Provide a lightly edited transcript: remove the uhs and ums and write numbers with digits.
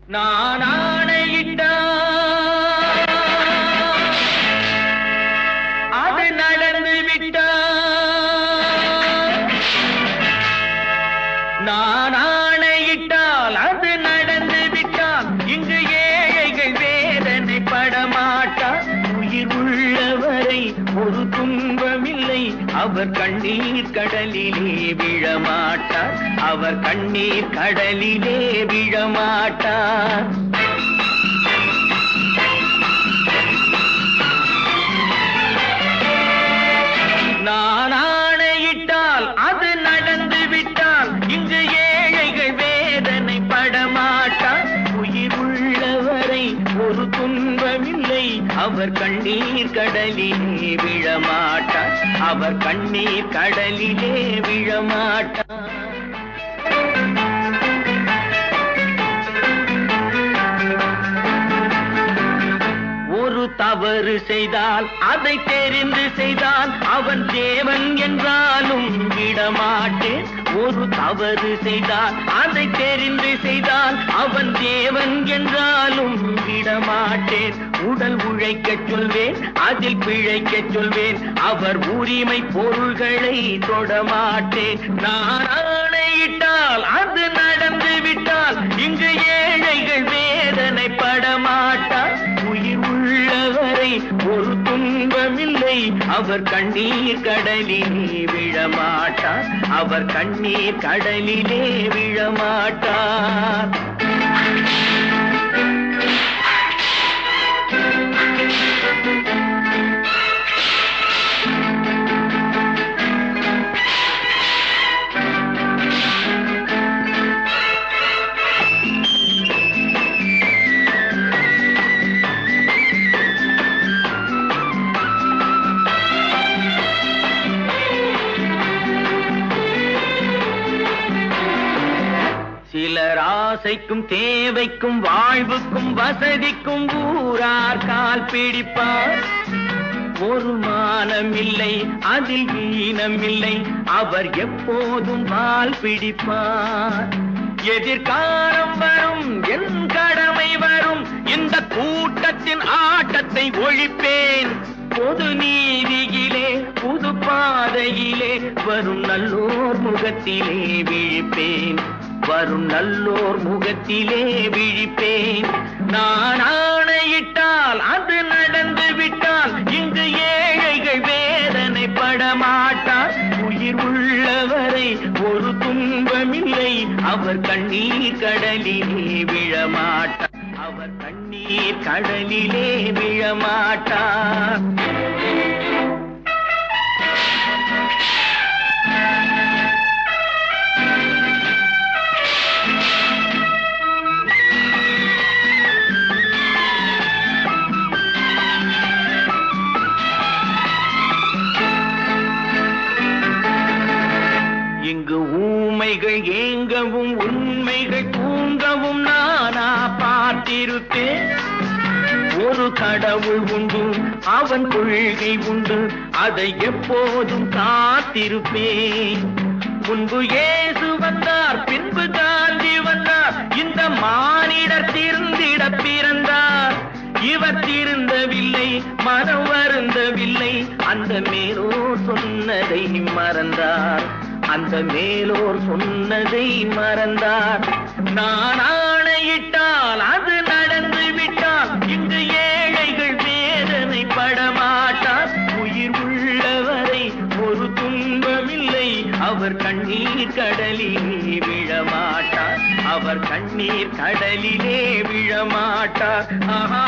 நான் ஆணையிட்டா அது நடந்து விட்டா நான் ஆணையிட்டால் அது நடந்து விட்டால் இங்கு ஏழைகள் வேதனை படமாட்டார் உயிர் உள்ளவரை ஒரு துன்பமில்லை அவர் கண்ணீர் கடலிலே விழமாட்டார் அவர் கண்ணீர் கடலிலே விழமாட்டார் நான் ஆணையிட்டால் அது நடந்து விட்டால் இங்கு ஏழைகள் வேதனை படமாட்டார் உயிர் உள்ளவரை ஒரு துன்பமில்லை அவர் கண்ணீர் கடலிலே விழமாட்டார் அவர் கண்ணீர் கடலிலே விழமாட்டார் ஒரு தவறு செய்தால் அதை தெரிந்து செய்தால் அவன் தேவன் என்றாலும் விடமாட்டேன் ஒரு தவறு செய்தால் அதை தெரிந்து செய்தால் அவன் தேவன் என்றாலும் விடமாட்டேன் உடல் உழைக்கச் சொல்வேன் அதில் பிழைக்கச் சொல்வேன் அவர் உரிமை பொருள்களை தொடமாட்டேன் நான் ஆணையிட்டால் அது நடந்து விட்டால் இங்கு ஏழைகள் வேதனை படமாட்டார் உயிர் உள்ளவரை ஒரு துன்பமில்லை அவர் கண்ணீர் கடலிலே விழமாட்டார் அவர் கண்ணீர் கடலிலே விழமாட்டார் சிலர் ஆசைக்கும் தேவைக்கும் வாழ்வுக்கும் வசதிக்கும் ஊரார் கால் பிடிப்பார் ஒரு மானம் இல்லை அதில் ஈனம் இல்லை அவர் எப்போதும் வால் பிடிப்பார் எதிர்காலம் வரும் என் கடமை வரும் இந்த கூட்டத்தின் ஆட்டத்தை ஒழிப்பேன் பொது நீதியிலே புது பாதையிலே வரும் நல்லோர் முகத்திலே விழிப்பேன் வரும் நல்லோர் முகத்திலே விழிப்பேன் நான் ஆணையிட்டால் அது நடந்து விட்டால் இங்கு ஏழைகள் வேதனை படமாட்டார் உயிர் உள்ளவரை ஒரு துன்பமில்லை அவர் கண்ணீர் கடலிலே விழமாட்டார் அவர் கண்ணீர் கடலிலே விழமாட்டார் இங்கு ஊமைகள் ஏங்கவும் உண்மைகள் தூங்கவும் நானா பார்த்திருப்பேன் ஒரு கடவுள் உண்டு அவன் கொள்கை உண்டு அதை எப்போதும் காத்திருப்பேன் முன்பு இயேசு வந்தார் பின்பு காந்தி வந்தார் இந்த மானிடர் திருந்திட பிறந்தார் இவர் திருந்தவில்லை மனம் வருந்தவில்லை அந்த மேலோர் சொன்னதை மறந்தார் அந்த மேலோர் சொன்னதை மறந்தார் நான் ஆணையிட்டால் அது நடந்து விட்டால் இங்கு ஏழைகள் வேதனை படமாட்டார் உயிர் உள்ளவரை ஒரு துன்பமில்லை அவர் கண்ணீர் கடலிலே விழமாட்டார் அவர் கண்ணீர் கடலிலே விழமாட்டார் ஆஹா